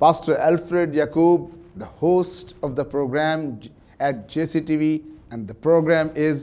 Pastor Alfred Yakub, the host of the program at JCTV, and the program is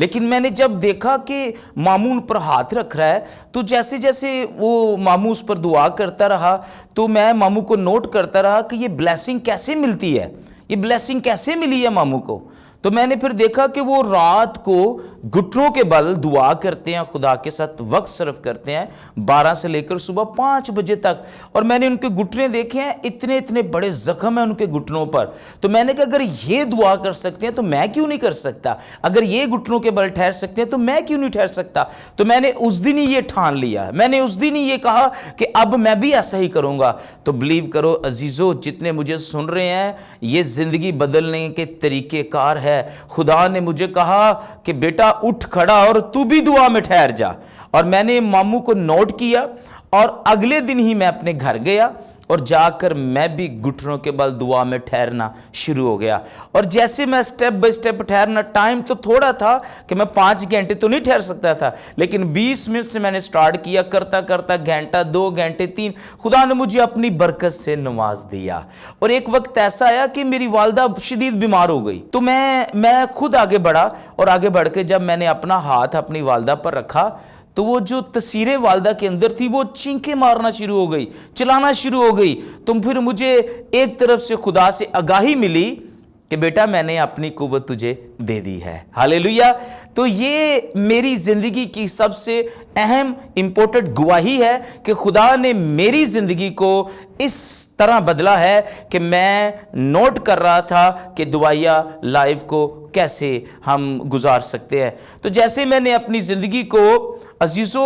لیکن میں نے جب دیکھا کہ ماموں ان پر ہاتھ رکھ رہا ہے تو جیسے جیسے وہ ماموں اس پر دعا کرتا رہا تو میں ماموں کو نوٹ کرتا رہا کہ یہ بلیسنگ کیسے ملتی ہے، یہ بلیسنگ کیسے ملی ہے ماموں کو۔ تو میں نے پھر دیکھا کہ وہ رات کو گھٹنوں کے بل دعا کرتے ہیں، خدا کے ساتھ وقت صرف کرتے ہیں 12 سے لے کر صبح 5 بجے تک، اور میں نے ان کے گھٹنے دیکھے ہیں، اتنے اتنے بڑے زخم ہیں ان کے گھٹنوں پر۔ تو میں نے کہا اگر یہ دعا کر سکتے ہیں تو میں کیوں نہیں کر سکتا، اگر یہ گھٹنوں کے بل ٹھہر سکتے ہیں تو میں کیوں نہیں ٹھہر سکتا۔ تو میں نے اس دن ہی یہ ٹھان لیا، میں نے اس دن ہی یہ کہا کہ اب میں بھی ایسا ہی کروں گا۔ تو بلیو کرو عزیزو، جتنے مجھے سن رہے ہیں، یہ زندگی بدلنے کے طریقہ کار ہے۔ خدا نے مجھے کہا کہ بیٹا اٹھ کھڑا اور تو بھی دعا میں ٹھہر جا، اور میں نے ماموں کو نوٹ کیا، اور اگلے دن ہی میں اپنے گھر گیا اور جا کر میں بھی گھٹنوں کے بل دعا میں ٹھہرنا شروع ہو گیا۔ اور جیسے میں سٹیپ بائی سٹیپ ٹھہرنا، ٹائم تو تھوڑا تھا کہ میں 5 گھنٹے تو نہیں ٹھہر سکتا تھا، لیکن 20 منٹ سے میں نے سٹارٹ کیا، کرتا کرتا گھنٹہ، 2 گھنٹے، 3، خدا نے مجھے اپنی برکت سے نواز دیا۔ اور ایک وقت ایسا آیا کہ میری والدہ شدید بیمار ہو گئی، تو میں خود آگے بڑھا، اور آگے بڑھ کے جب میں نے اپنا ہاتھ اپنی والدہ پر رکھا تو وہ جو تصویریں والدہ کے اندر تھی وہ چینکیں مارنا شروع ہو گئی، چلانا شروع ہو گئی۔ تو پھر مجھے ایک طرف سے خدا سے آگاہی ملی کہ بیٹا میں نے اپنی قوت تجھے دے دی ہے۔ ہاللیلویہ۔ تو یہ میری زندگی کی سب سے اہم امپورٹنٹ گواہی ہے کہ خدا نے میری زندگی کو اس طرح بدلا ہے کہ میں نوٹ کر رہا تھا کہ دعائیہ لائف کو کیسے ہم گزار سکتے ہیں۔ تو جیسے میں نے اپنی زندگی کو عزیزو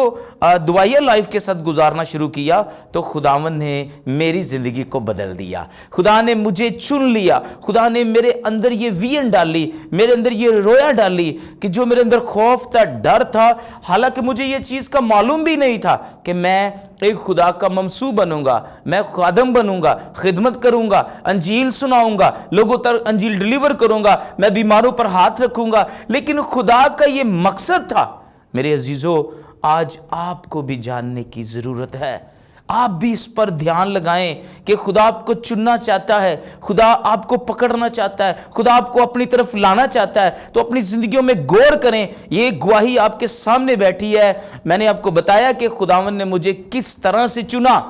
دعائیہ لائف کے ساتھ گزارنا شروع کیا تو خداوند نے میری زندگی کو بدل دیا، خدا نے مجھے چن لیا، خدا نے میرے اندر یہ وین ڈالی، میرے اندر یہ رویا ڈالی کہ جو میرے اندر خوف تھا، ڈر تھا، حالانکہ مجھے یہ چیز کا معلوم بھی نہیں تھا کہ میں ایک خدا کا ممسو بنوں گا، میں خادم بنوں گا، خدمت کروں گا، انجیل سناؤں گا، لوگوں تک انجیل ڈیلیور کروں گا، میں بیماروں پر ہاتھ رکھوں گا۔ لیکن خدا کا یہ مقصد تھا۔ میرے عزیزو، آج آپ کو بھی جاننے کی ضرورت ہے، آپ بھی اس پر دھیان لگائیں کہ خدا آپ کو چننا چاہتا ہے، خدا آپ کو پکڑنا چاہتا ہے، خدا آپ کو اپنی طرف لانا چاہتا ہے۔ تو اپنی زندگیوں میں غور کریں۔ یہ گواہی آپ کے سامنے بیٹھی ہے، میں نے آپ کو بتایا کہ خداوند نے مجھے کس طرح سے چنا۔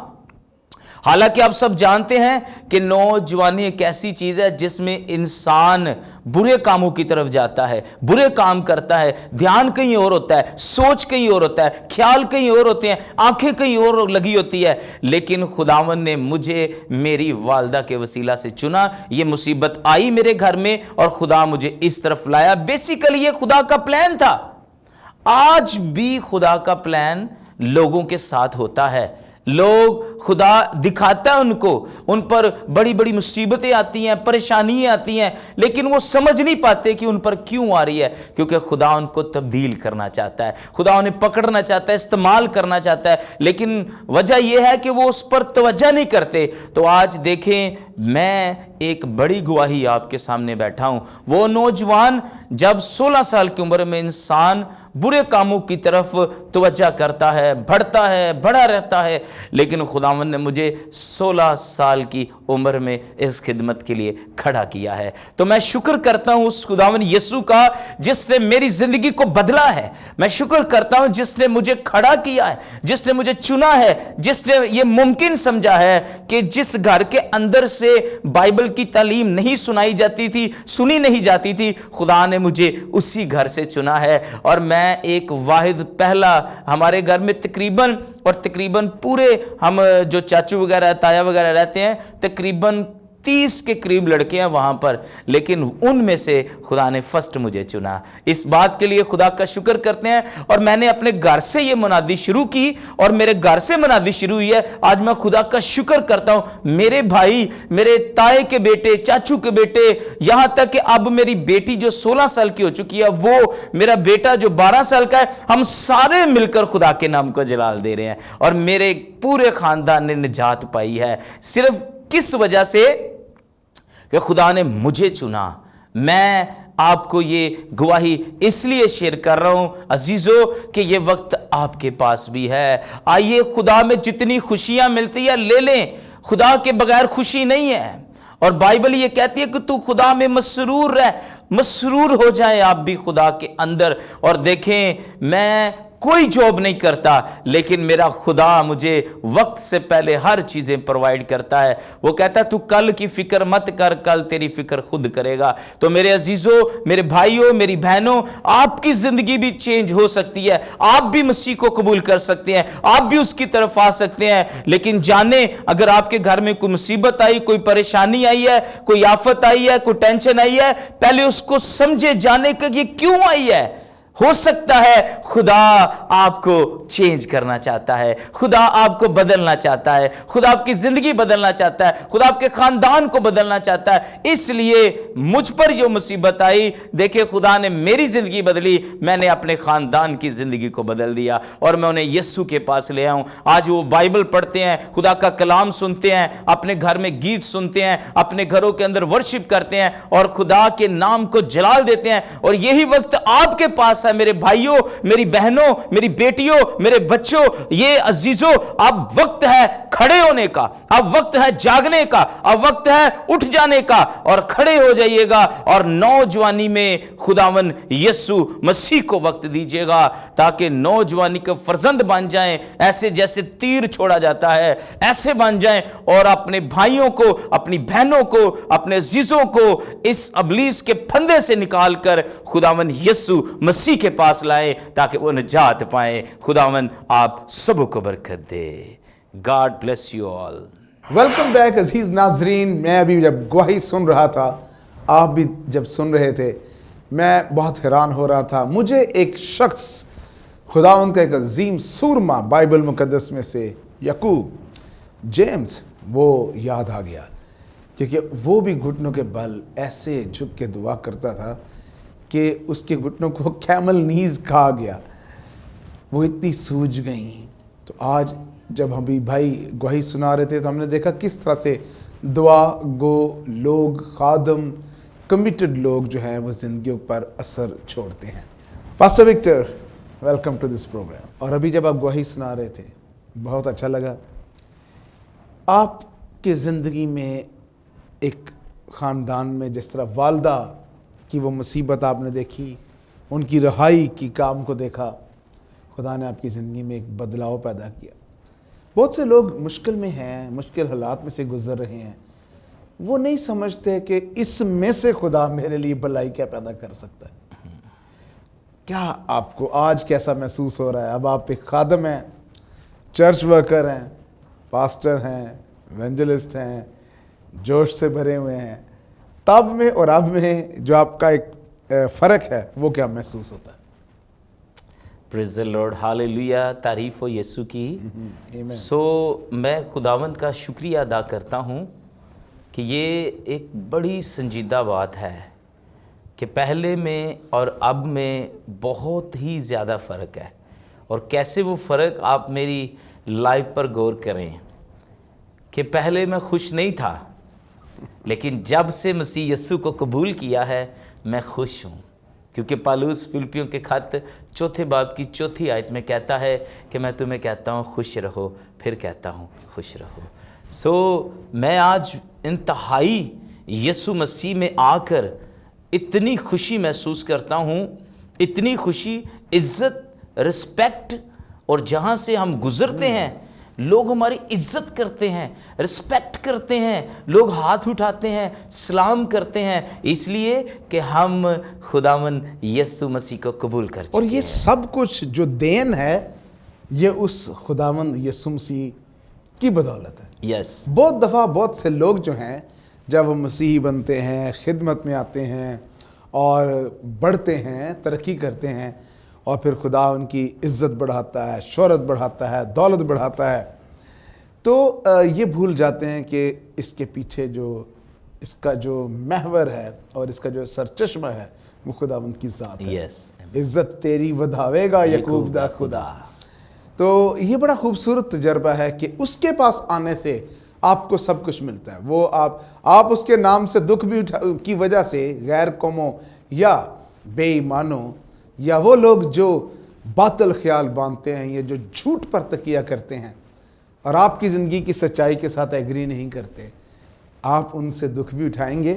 حالانکہ آپ سب جانتے ہیں کہ نوجوانی ایک ایسی چیز ہے جس میں انسان برے کاموں کی طرف جاتا ہے، برے کام کرتا ہے، دھیان کہیں اور ہوتا ہے، سوچ کہیں اور ہوتا ہے، خیال کہیں اور ہوتے ہیں، آنکھیں کہیں اور لگی ہوتی ہے۔ لیکن خداوند نے مجھے میری والدہ کے وسیلہ سے چنا، یہ مصیبت آئی میرے گھر میں اور خدا مجھے اس طرف لایا۔ بیسیکلی یہ خدا کا پلان تھا۔ آج بھی خدا کا پلان لوگوں کے ساتھ ہوتا ہے۔ لوگ خدا دکھاتا ہے ان پر بڑی بڑی مصیبتیں آتی ہیں، پریشانیاں آتی ہیں، لیکن وہ سمجھ نہیں پاتے کہ ان پر کیوں آ رہی ہے، کیونکہ خدا ان کو تبدیل کرنا چاہتا ہے، خدا انہیں پکڑنا چاہتا ہے، استعمال کرنا چاہتا ہے، لیکن وجہ یہ ہے کہ وہ اس پر توجہ نہیں کرتے۔ تو آج دیکھیں، میں ایک بڑی گواہی آپ کے سامنے بیٹھا ہوں۔ وہ نوجوان جب 16 سال کی عمر میں انسان برے کاموں کی طرف توجہ کرتا ہے، بڑھتا ہے، بڑا رہتا ہے، لیکن خداوند نے مجھے 16 سال کی عمر میں اس خدمت کے لیے کھڑا کیا ہے۔ تو میں شکر کرتا ہوں اس خداوند یسوع کا جس نے میری زندگی کو بدلا ہے۔ میں شکر کرتا ہوں جس نے مجھے کھڑا کیا ہے، جس نے مجھے چنا ہے، جس نے یہ ممکن سمجھا ہے کہ جس گھر کے اندر سے بائبل کی تعلیم نہیں سنائی جاتی تھی، سنی نہیں جاتی تھی، خدا نے مجھے اسی گھر سے چنا ہے۔ اور میں ایک واحد پہلا، ہمارے گھر میں تقریباً پورے ہم جو چاچو وغیرہ تایا وغیرہ رہتے ہیں، تقریباً 30 کے قریب لڑکے ہیں وہاں پر، لیکن ان میں سے خدا نے فرسٹ مجھے چنا۔ اس بات کے لیے خدا کا شکر کرتے ہیں۔ اور میں نے اپنے گھر سے یہ منادی شروع کی، اور میرے گھر سے منادی شروع ہوئی ہے۔ آج میں خدا کا شکر کرتا ہوں، میرے بھائی، میرے تائے کے بیٹے، چاچو کے بیٹے، یہاں تک کہ اب میری بیٹی جو 16 سال کی ہو چکی ہے، وہ میرا بیٹا جو 12 سال کا ہے، ہم سارے مل کر خدا کے نام کو جلال دے رہے ہیں۔ اور میرے پورے خاندان نے نجات پائی ہے، صرف کس وجہ سے کہ خدا نے مجھے چنا۔ میں آپ کو یہ گواہی اس لیے شیئر کر رہا ہوں عزیزو کہ یہ وقت آپ کے پاس بھی ہے۔ آئیے، خدا میں جتنی خوشیاں ملتی ہیں لے لیں، خدا کے بغیر خوشی نہیں ہے۔ اور بائبل یہ کہتی ہے کہ تو خدا میں مسرور رہ، مسرور ہو جائیں آپ بھی خدا کے اندر اور دیکھیں میں کوئی جاب نہیں کرتا لیکن میرا خدا مجھے وقت سے پہلے ہر چیزیں پرووائڈ کرتا ہے. وہ کہتا ہے تو کل کی فکر مت کر، کل تیری فکر خود کرے گا. تو میرے عزیزوں، میرے بھائیوں، میری بہنوں، آپ کی زندگی بھی چینج ہو سکتی ہے. آپ بھی مسیح کو قبول کر سکتے ہیں، آپ بھی اس کی طرف آ سکتے ہیں. لیکن جانیں اگر آپ کے گھر میں کوئی مصیبت آئی، کوئی پریشانی آئی ہے، کوئی آفت آئی ہے، کوئی ٹینشن آئی ہے، پہلے اس کو سمجھے، جانے کہ یہ کیوں آئی ہے. ہو سکتا ہے خدا آپ کو چینج کرنا چاہتا ہے، خدا آپ کو بدلنا چاہتا ہے، خدا آپ کی زندگی بدلنا چاہتا ہے، خدا آپ کے خاندان کو بدلنا چاہتا ہے. اس لیے مجھ پر جو مصیبت آئی، دیکھیں خدا نے میری زندگی بدلی، میں نے اپنے خاندان کی زندگی کو بدل دیا اور میں انہیں یسوع کے پاس لے آؤں. آج وہ بائبل پڑھتے ہیں، خدا کا کلام سنتے ہیں، اپنے گھر میں گیت سنتے ہیں، اپنے گھروں کے اندر ورشپ کرتے ہیں اور خدا کے نام کو جلال دیتے ہیں. اور یہی وقت آپ کے پاس ہے میرے بھائیوں، میری بہنوں، میری بیٹیوں، میرے بچوں، یہ عزیزوں، اب وقت ہے کھڑے ہونے کا، اب وقت ہے جاگنے کا، اب وقت ہے اٹھ جانے کا اور کھڑے ہو جائیے گا اور نوجوانی میں خداوند یسوع مسیح کو وقت دیجیے گا تاکہ نوجوانی کے فرزند بن جائیں، ایسے جیسے تیر چھوڑا جاتا ہے ایسے بن جائیں اور اپنے بھائیوں کو، اپنی بہنوں کو، اپنے عزیزوں کو اس ابلیس کے پھندے سے نکال کر خداوند یسوع مسیح کے پاس لائیں تاکہ وہ نجات پائیں. خداوند آپ سب کو برکت دے. God bless you all. Welcome back عزیز ناظرین. میں ابھی جب گواہی سن رہا تھا، آپ بھی جب سن رہے تھے، میں بہت حیران ہو رہا تھا. مجھے ایک شخص، خداوند کا ایک عظیم سورما بائبل مقدس میں سے، یعقوب، جیمز، وہ یاد آ گیا کیونکہ وہ بھی گھٹنوں کے بل ایسے جھک کے دعا کرتا تھا کہ اس کے گھٹنوں کو کیمل نیز کھا گیا، وہ اتنی سوج گئیں. تو آج جب ہم بھی بھائی گواہی سنا رہے تھے تو ہم نے دیکھا کس طرح سے دعا گو لوگ، خادم، کمیٹڈ لوگ جو ہیں وہ زندگیوں پر اثر چھوڑتے ہیں. Pastor Victor, welcome to this programme. اور ابھی جب آپ گواہی سنا رہے تھے بہت اچھا لگا. آپ کے زندگی میں ایک خاندان میں جس طرح والدہ کی وہ مصیبت آپ نے دیکھی، ان کی رہائی کی کام کو دیکھا، خدا نے آپ کی زندگی میں ایک بدلاؤ پیدا کیا. بہت سے لوگ مشکل میں ہیں، مشکل حالات میں سے گزر رہے ہیں، وہ نہیں سمجھتے کہ اس میں سے خدا میرے لیے بھلائی کیا پیدا کر سکتا ہے. کیا آپ کو آج کیسا محسوس ہو رہا ہے؟ اب آپ ایک خادم ہیں، چرچ ورکر ہیں، پاسٹر ہیں، ایونجلسٹ ہیں، جوش سے بھرے ہوئے ہیں. تب میں اور اب میں جو آپ کا ایک فرق ہے وہ کیا محسوس ہوتا ہے؟ پریز دی لارڈ، ہاللیلویہ، تعریف ہو یسوع کی. میں خداوند کا شکریہ ادا کرتا ہوں کہ یہ ایک بڑی سنجیدہ بات ہے کہ پہلے میں اور اب میں بہت ہی زیادہ فرق ہے. اور کیسے وہ فرق، آپ میری لائف پر غور کریں کہ پہلے میں خوش نہیں تھا لیکن جب سے مسیح یسوع کو قبول کیا ہے میں خوش ہوں. کیونکہ پالوس فلپیوں کے خط 4 باب کی 4 آیت میں کہتا ہے کہ میں تمہیں کہتا ہوں خوش رہو، پھر کہتا ہوں خوش رہو. میں آج انتہائی یسوع مسیح میں آ کر اتنی خوشی محسوس کرتا ہوں، اتنی خوشی، عزت، رسپیکٹ. اور جہاں سے ہم گزرتے ہیں لوگ ہماری عزت کرتے ہیں، رسپیکٹ کرتے ہیں، لوگ ہاتھ اٹھاتے ہیں، سلام کرتے ہیں، اس لیے کہ ہم خداوند یسوع مسیح کو قبول کر چکے ہیں. اور یہ سب کچھ جو دین ہے یہ اس خداوند یسوع مسیح کی بدولت ہے. یس. بہت دفعہ بہت سے لوگ جو ہیں جب وہ مسیحی بنتے ہیں، خدمت میں آتے ہیں اور بڑھتے ہیں، ترقی کرتے ہیں، اور پھر خدا ان کی عزت بڑھاتا ہے، شہرت بڑھاتا ہے، دولت بڑھاتا ہے، تو یہ بھول جاتے ہیں کہ اس کے پیچھے جو اس کا جو محور ہے اور اس کا جو سرچشمہ ہے وہ خداوند کی ذات ہے. یس. عزت تیری ودھاوے گا یعقوب دا خدا. تو یہ بڑا خوبصورت تجربہ ہے کہ اس کے پاس آنے سے آپ کو سب کچھ ملتا ہے. وہ آپ اس کے نام سے دکھ بھی کی وجہ سے غیر قوموں یا بے ایمانوں یا وہ لوگ جو باطل خیال باندھتے ہیں یا جو جھوٹ پر تکیہ کرتے ہیں اور آپ کی زندگی کی سچائی کے ساتھ ایگری نہیں کرتے، آپ ان سے دکھ بھی اٹھائیں گے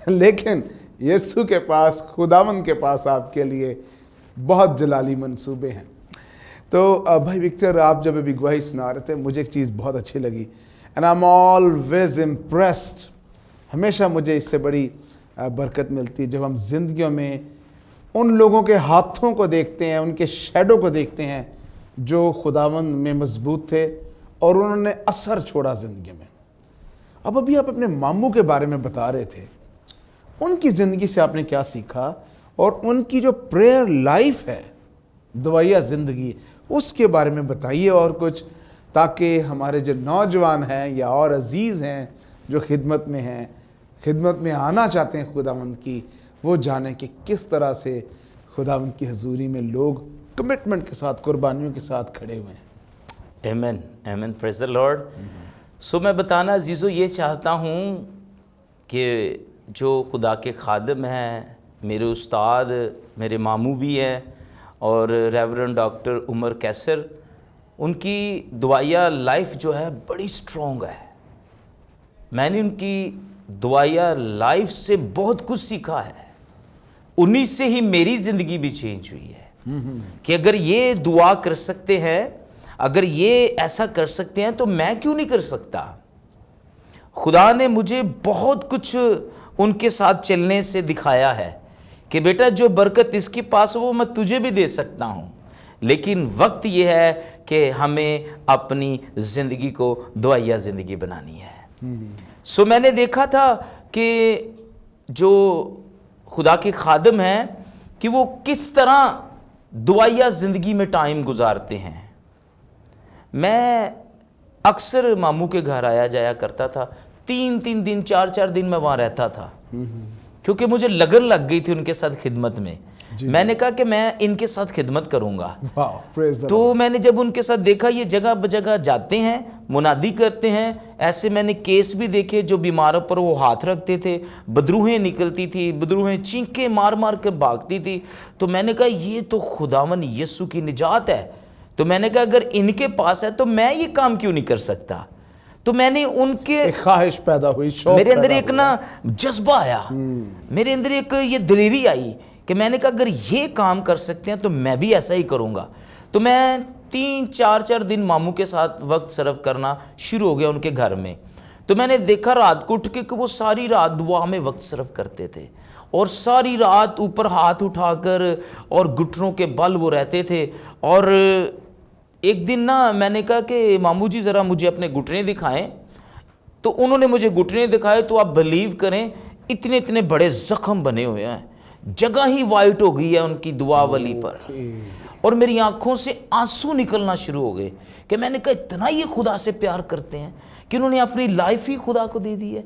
لیکن یسوع کے پاس، خداوند کے پاس آپ کے لیے بہت جلالی منصوبے ہیں۔ تو بھائی وکٹر، آپ جب ابھی گواہی سنا رہے تھے، مجھے ایک چیز بہت اچھی لگی، and I am always impressed. ہمیشہ مجھے اس سے بڑی برکت ملتی ہے جب ہم زندگیوں میں ان لوگوں کے ہاتھوں کو دیکھتے ہیں، ان کے شیڈو کو دیکھتے ہیں جو خداوند میں مضبوط تھے اور انہوں نے اثر چھوڑا زندگی میں۔ ابھی آپ اپنے ماموں کے بارے میں بتا رہے تھے، ان کی زندگی سے آپ نے کیا سیکھا، اور ان کی جو پریئر لائف ہے، دعائیہ زندگی، اس کے بارے میں بتائیے اور کچھ، تاکہ ہمارے جو نوجوان ہیں یا اور عزیز ہیں جو خدمت میں ہیں، خدمت میں آنا چاہتے ہیں خداوند کی، وہ جانیں کہ کس طرح سے خداوند کی حضوری میں لوگ کمٹمنٹ کے ساتھ، قربانیوں کے ساتھ کھڑے ہوئے ہیں۔ آمین، آمین، پریز دی لارڈ۔ سو میں بتانا عزیزو یہ چاہتا ہوں کہ جو خدا کے خادم ہیں، میرے استاد، میرے ماموں بھی ہیں، اور ریورنڈ ڈاکٹر عمر کیسر، ان کی دعائیہ لائف جو ہے بڑی سٹرونگ ہے۔ میں نے ان کی دعائیہ لائف سے بہت کچھ سیکھا ہے، انہی سے ہی میری زندگی بھی چینج ہوئی ہے کہ اگر یہ دعا کر سکتے ہیں، اگر یہ ایسا کر سکتے ہیں تو میں کیوں نہیں کر سکتا۔ خدا نے مجھے بہت کچھ ان کے ساتھ چلنے سے دکھایا ہے کہ بیٹا جو برکت اس کے پاس وہ میں تجھے بھی دے سکتا ہوں، لیکن وقت یہ ہے کہ ہمیں اپنی زندگی کو دعائیہ زندگی بنانی ہے۔ سو میں نے دیکھا تھا کہ جو خدا کے خادم ہیں کہ وہ کس طرح دعائیہ زندگی میں ٹائم گزارتے ہیں۔ میں اکثر ماموں کے گھر آیا جایا کرتا تھا، 3 دن 4 دن میں وہاں رہتا تھا، کیونکہ مجھے لگن لگ گئی تھی ان کے ساتھ خدمت میں۔ میں نے کہا کہ میں ان کے ساتھ خدمت کروں گا۔ تو میں نے جب ان کے ساتھ دیکھا یہ جگہ بجگہ جاتے ہیں، منادی کرتے ہیں، ایسے میں نے کیس بھی دیکھے جو بیماروں پر وہ ہاتھ رکھتے تھے، بدروہیں نکلتی تھی، بدروہیں چینکیں مار مار کے بھاگتی تھی۔ تو میں نے کہا یہ تو خداوند یسوع کی نجات ہے۔ تو میں نے کہا اگر ان کے پاس ہے تو میں یہ کام کیوں نہیں کر سکتا۔ تو میں نے ان کے ایک خواہش پیدا ہوئی، شوق میرے اندر پیدا ایک نا جذبہ آیا، میرے اندر ایک یہ دلیری آئی کہ میں نے کہا اگر یہ کام کر سکتے ہیں تو میں بھی ایسا ہی کروں گا۔ تو میں 3-4 دن ماموں کے ساتھ وقت صرف کرنا شروع ہو گیا ان کے گھر میں۔ تو میں نے دیکھا رات کو اٹھ کے کہ وہ ساری رات دعا میں وقت صرف کرتے تھے، اور ساری رات اوپر ہاتھ اٹھا کر اور گھٹنوں کے بل وہ رہتے تھے۔ اور ایک دن نا میں نے کہا کہ ماموں جی ذرا مجھے اپنے گھٹنے دکھائیں۔ تو انہوں نے مجھے گھٹنے دکھائے، تو آپ بلیو کریں اتنے بڑے زخم بنے ہوئے ہیں، جگہ ہی وائٹ ہو گئی ہے ان کی دعا والی پر، اور میری آنکھوں سے آنسو نکلنا شروع ہو گئے کہ میں نے کہا اتنا یہ خدا سے پیار کرتے ہیں کہ انہوں نے اپنی لائف ہی خدا کو دے دی ہے،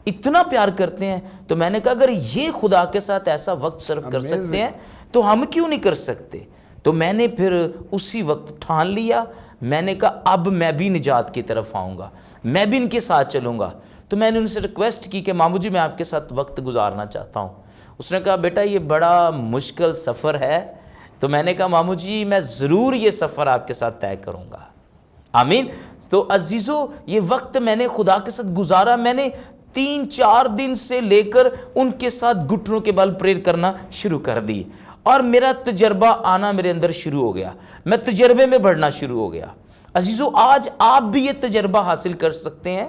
اتنا پیار کرتے ہیں۔ تو میں نے کہا اگر یہ خدا کے ساتھ ایسا وقت صرف کر سکتے ہیں تو ہم کیوں نہیں کر سکتے۔ تو میں نے پھر اسی وقت ٹھان لیا، میں نے کہا اب میں بھی نجات کی طرف آؤں گا، میں بھی ان کے ساتھ چلوں گا۔ تو میں نے ان سے ریکویسٹ کی کہ ماموں جی میں آپ کے ساتھ وقت گزارنا چاہتا ہوں۔ اس نے کہا بیٹا یہ بڑا مشکل سفر ہے۔ تو میں نے کہا ماموں جی میں ضرور یہ سفر آپ کے ساتھ طے کروں گا۔ آمین۔ تو عزیزو یہ وقت میں نے خدا کے ساتھ گزارا، میں نے 3-4 دن سے لے کر ان کے ساتھ گھٹنوں کے بل پریئر کرنا شروع کر دی، اور میرا تجربہ آنا میرے اندر شروع ہو گیا، میں تجربے میں بڑھنا شروع ہو گیا۔ عزیزو آج آپ بھی یہ تجربہ حاصل کر سکتے ہیں،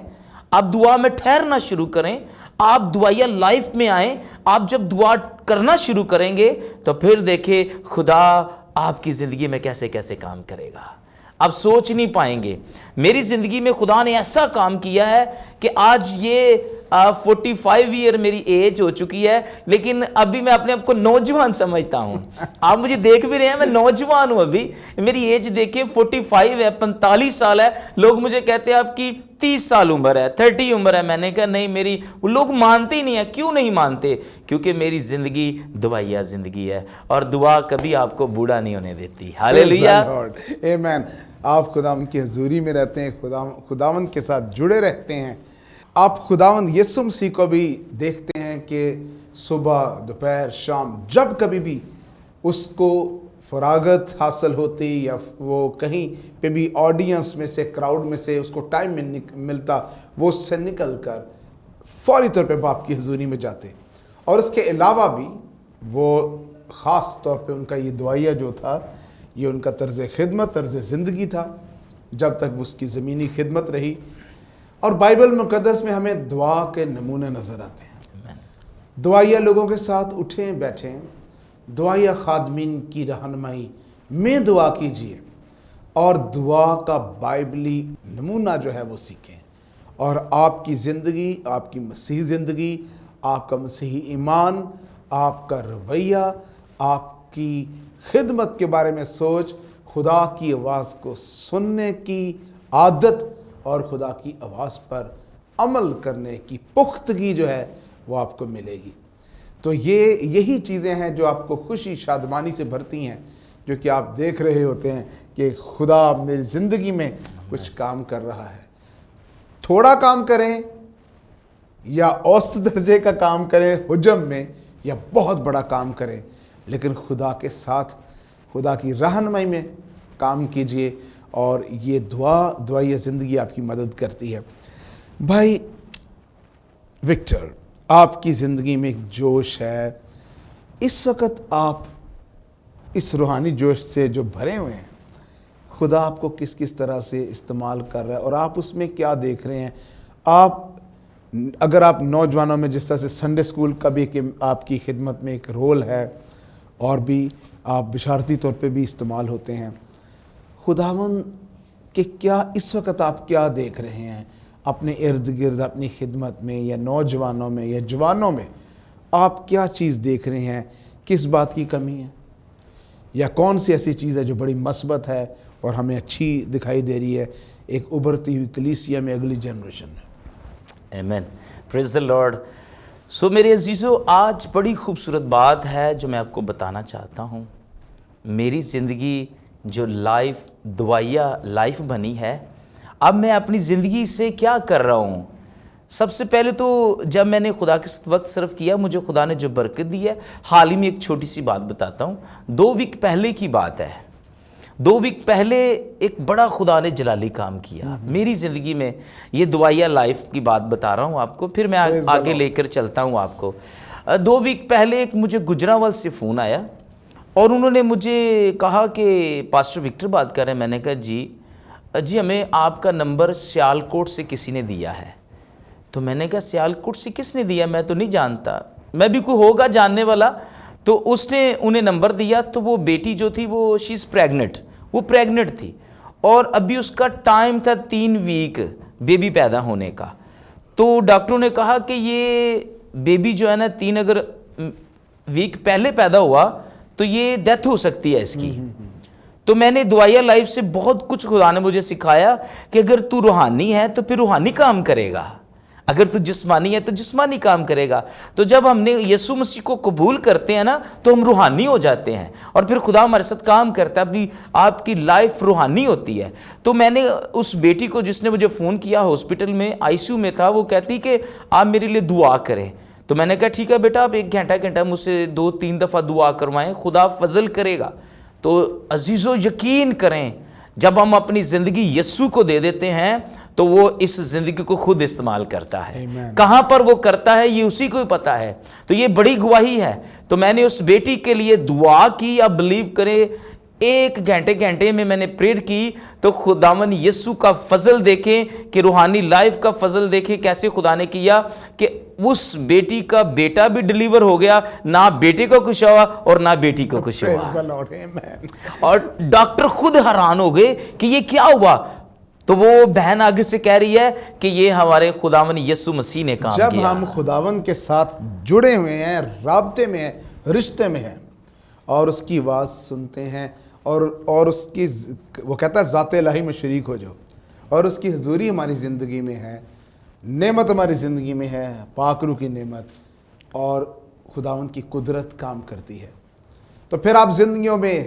آپ دعا میں ٹھہرنا شروع کریں، آپ دعائیہ لائف میں آئیں۔ آپ جب دعا کرنا شروع کریں گے تو پھر دیکھیں خدا آپ کی زندگی میں کیسے کیسے کام کرے گا، آپ سوچ نہیں پائیں گے۔ میری زندگی میں خدا نے ایسا کام کیا ہے کہ آج یہ 45 ایئر میری ایج ہو چکی ہے، لیکن ابھی میں اپنے آپ کو نوجوان سمجھتا ہوں۔ آپ مجھے دیکھ بھی رہے ہیں، میں نوجوان ہوں، ابھی میری ایج دیکھیں 45 ہے، 45 سال ہے۔ لوگ مجھے کہتے ہیں آپ کی 30 سال عمر ہے، 30 عمر ہے۔ میں نے کہا نہیں، میری وہ لوگ مانتے ہی نہیں ہیں۔ کیوں نہیں مانتے؟ کیونکہ میری زندگی دعائیہ زندگی ہے، اور دعا کبھی آپ کو بوڑھا نہیں ہونے دیتی۔ ہاللیلویہ، آمین۔ آپ خداوند کی حضوری میں رہتے ہیں، خداوند کے ساتھ جڑے رہتے ہیں۔ آپ خداوند یسوع مسیح کو بھی دیکھتے ہیں کہ صبح، دوپہر، شام، جب کبھی بھی اس کو فراغت حاصل ہوتی یا وہ کہیں پہ بھی آڈینس میں سے، کراؤڈ میں سے اس کو ٹائم ملتا، وہ اس سے نکل کر فوری طور پہ باپ کی حضوری میں جاتے، اور اس کے علاوہ بھی وہ خاص طور پہ ان کا یہ دعائیہ جو تھا یہ ان کا طرز خدمت، طرز زندگی تھا جب تک اس کی زمینی خدمت رہی. اور بائبل مقدس میں ہمیں دعا کے نمونے نظر آتے ہیں. دعائیہ لوگوں کے ساتھ اٹھیں بیٹھیں، دعائیہ خادمین کی رہنمائی میں دعا کیجیے اور دعا کا بائبلی نمونہ جو ہے وہ سیکھیں، اور آپ کی زندگی، آپ کی مسیحی زندگی، آپ کا مسیحی ایمان، آپ کا رویہ، آپ کی خدمت کے بارے میں سوچ، خدا کی آواز کو سننے کی عادت اور خدا کی آواز پر عمل کرنے کی پختگی جو ہے وہ آپ کو ملے گی. تو یہی چیزیں ہیں جو آپ کو خوشی شادمانی سے بھرتی ہیں، جو کہ آپ دیکھ رہے ہوتے ہیں کہ خدا میری زندگی میں کچھ کام کر رہا ہے. تھوڑا کام کریں یا اوسط درجے کا کام کریں حجم میں، یا بہت بڑا کام کریں، لیکن خدا کے ساتھ خدا کی رہنمائی میں کام کیجئے، اور یہ دعائیہ زندگی آپ کی مدد کرتی ہے. بھائی وکٹر، آپ کی زندگی میں ایک جوش ہے اس وقت، آپ اس روحانی جوش سے جو بھرے ہوئے ہیں، خدا آپ کو کس کس طرح سے استعمال کر رہا ہے اور آپ اس میں کیا دیکھ رہے ہیں؟ اگر آپ نوجوانوں میں جس طرح سے سنڈے سکول کا بھی آپ کی خدمت میں ایک رول ہے، اور بھی آپ بشارتی طور پہ بھی استعمال ہوتے ہیں، خداوند کہ کیا اس وقت آپ کیا دیکھ رہے ہیں اپنے ارد گرد، اپنی خدمت میں یا نوجوانوں میں یا جوانوں میں؟ آپ کیا چیز دیکھ رہے ہیں؟ کس بات کی کمی ہے، یا کون سی ایسی چیز ہے جو بڑی مثبت ہے اور ہمیں اچھی دکھائی دے رہی ہے ایک ابھرتی ہوئی کلیسیا میں اگلی جنریشن میں؟ آمین، پریز دی لارڈ. سو میرے عزیزو، آج بڑی خوبصورت بات ہے جو میں آپ کو بتانا چاہتا ہوں. میری زندگی جو دعائیہ لائف بنی ہے، اب میں اپنی زندگی سے کیا کر رہا ہوں؟ سب سے پہلے تو جب میں نے خدا کے ساتھ وقت صرف کیا، مجھے خدا نے جو برکت دی ہے، حال ہی میں ایک چھوٹی سی بات بتاتا ہوں. 2 ویک پہلے کی بات ہے. 2 ویک پہلے ایک بڑا خدا نے جلالی کام کیا میری زندگی میں. یہ دعائیہ لائف کی بات بتا رہا ہوں آپ کو، پھر میں آگے لے کر چلتا ہوں آپ کو. 2 ویک پہلے ایک مجھے گجرانوال سے فون آیا، اور انہوں نے مجھے کہا کہ پاسٹر وکٹر بات کر رہے ہیں. میں نے کہا جی ہمیں آپ کا نمبر سیالکوٹ سے کسی نے دیا ہے. تو میں نے کہا سیالکوٹ سے کس نے دیا؟ میں تو نہیں جانتا، میں بھی کوئی ہوگا جاننے والا. تو اس نے انہیں نمبر دیا. تو وہ بیٹی جو تھی وہ شی از پریگنٹ، وہ پریگنٹ تھی، اور ابھی اس کا ٹائم تھا 3 ویک بیبی پیدا ہونے کا. تو ڈاکٹروں نے کہا کہ یہ بیبی جو ہے نا 3 اگر ویک پہلے پیدا ہوا تو یہ ڈیتھ ہو سکتی ہے اس کی. تو میں نے دعائیہ لائف سے بہت کچھ خدا نے مجھے سکھایا کہ اگر تو روحانی ہے تو پھر روحانی کام کرے گا، اگر تو جسمانی ہے تو جسمانی کام کرے گا. تو جب ہم نے یسوع مسیح کو قبول کرتے ہیں نا تو ہم روحانی ہو جاتے ہیں، اور پھر خدا ہمارے ساتھ کام کرتا ہے، ابھی آپ کی لائف روحانی ہوتی ہے. تو میں نے اس بیٹی کو جس نے مجھے فون کیا، ہاسپٹل میں ICU میں تھا، وہ کہتی کہ آپ میرے لیے دعا کریں. تو میں نے کہا ٹھیک ہے بیٹا، آپ 1 گھنٹہ مجھ سے 2-3 دفعہ دعا کروائیں، خدا فضل کرے گا. تو عزیزو یقین کریں، جب ہم اپنی زندگی یسوع کو دے دیتے ہیں تو وہ اس زندگی کو خود استعمال کرتا ہے. کہاں پر وہ کرتا ہے یہ اسی کو ہی پتا ہے. تو یہ بڑی گواہی ہے. تو میں نے اس بیٹی کے لیے دعا کی. اب بلیو کرے 1 گھنٹے میں نے پریئر کی تو خداوند یسوع کا فضل دیکھیں کہ روحانی لائف کا فضل دیکھیں کیسے خدا نے کیا کہ اس بیٹی کا بیٹا بھی ڈیلیور ہو گیا. نہ بیٹے کو کچھ ہوا اور نہ بیٹی کو کچھ ہوا. اور ڈاکٹر خود حیران ہو گئے کہ یہ کیا ہوا. تو وہ بہن آگے سے کہہ رہی ہے کہ یہ ہمارے خداوند یسوع مسیح نے کام کیا. جب ہم خداوند کے ساتھ جڑے ہوئے ہیں، رابطے میں ہیں، رشتے میں ہیں، اور اس کی آواز سنتے ہیں، اور اس کی وہ کہتا ہے ذات الہی میں شریک ہو جاؤ، اور اس کی حضوری ہماری زندگی میں ہے، نعمت ہماری زندگی میں ہے، پاک روح کی نعمت، اور خداوند کی قدرت کام کرتی ہے. تو پھر آپ زندگیوں میں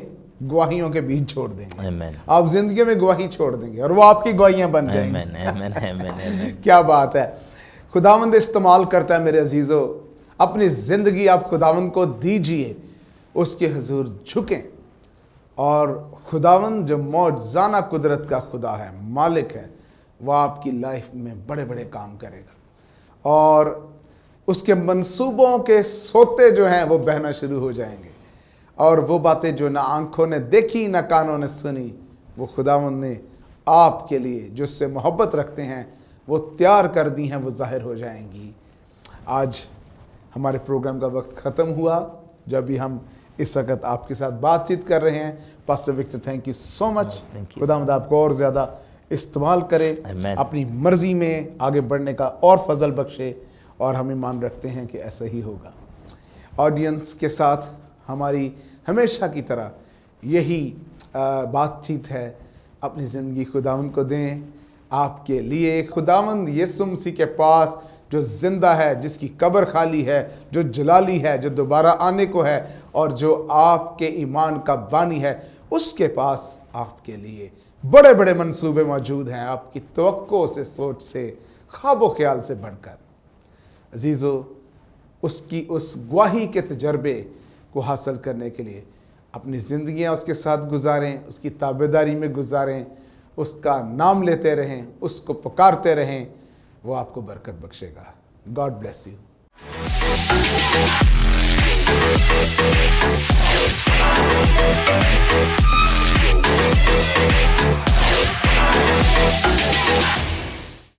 گواہیوں کے بیچ چھوڑ دیں گے. آپ زندگیوں میں گواہی چھوڑ دیں گے اور وہ آپ کی گواہیاں بن جائیں گی. کیا بات ہے. خداوند استعمال کرتا ہے میرے عزیزو. اپنی زندگی آپ خداوند کو دیجئے، اس کے حضور جھکیں، اور خداوند جو معجزانہ قدرت کا خدا ہے، مالک ہے، وہ آپ کی لائف میں بڑے بڑے کام کرے گا. اور اس کے منصوبوں کے سوتے جو ہیں وہ بہنا شروع ہو جائیں گے، اور وہ باتیں جو نہ آنکھوں نے دیکھی نہ کانوں نے سنی، وہ خداوند نے آپ کے لیے جو اس سے محبت رکھتے ہیں وہ تیار کر دی ہیں، وہ ظاہر ہو جائیں گی۔ آج ہمارے پروگرام کا وقت ختم ہوا، جب بھی ہم اس وقت آپ کے ساتھ بات چیت کر رہے ہیں۔ Pastor Victor thank you so much, Thank you, خداوند آپ کو اور زیادہ استعمال کرے، Amen. اپنی مرضی میں آگے بڑھنے کا اور فضل بخشے، اور ہم ایمان رکھتے ہیں کہ ایسا ہی ہوگا۔ آڈینس کے ساتھ ہماری ہمیشہ کی طرح یہی بات چیت ہے، اپنی زندگی خداوند کو دیں۔ آپ کے لیے خداوند یسوع مسیح کے پاس جو زندہ ہے، جس کی قبر خالی ہے، جو جلالی ہے، جو دوبارہ آنے کو ہے، اور جو آپ کے ایمان کا بانی ہے، اس کے پاس آپ کے لیے بڑے بڑے منصوبے موجود ہیں، آپ کی توقع سے، سوچ سے، خواب و خیال سے بڑھ کر۔ عزیزو، اس کی اس گواہی کے تجربے کو حاصل کرنے کے لیے اپنی زندگیاں اس کے ساتھ گزاریں، اس کی تابعداری میں گزاریں، اس کا نام لیتے رہیں، اس کو پکارتے رہیں، وہ آپ کو برکت بخشے گا۔ God bless you.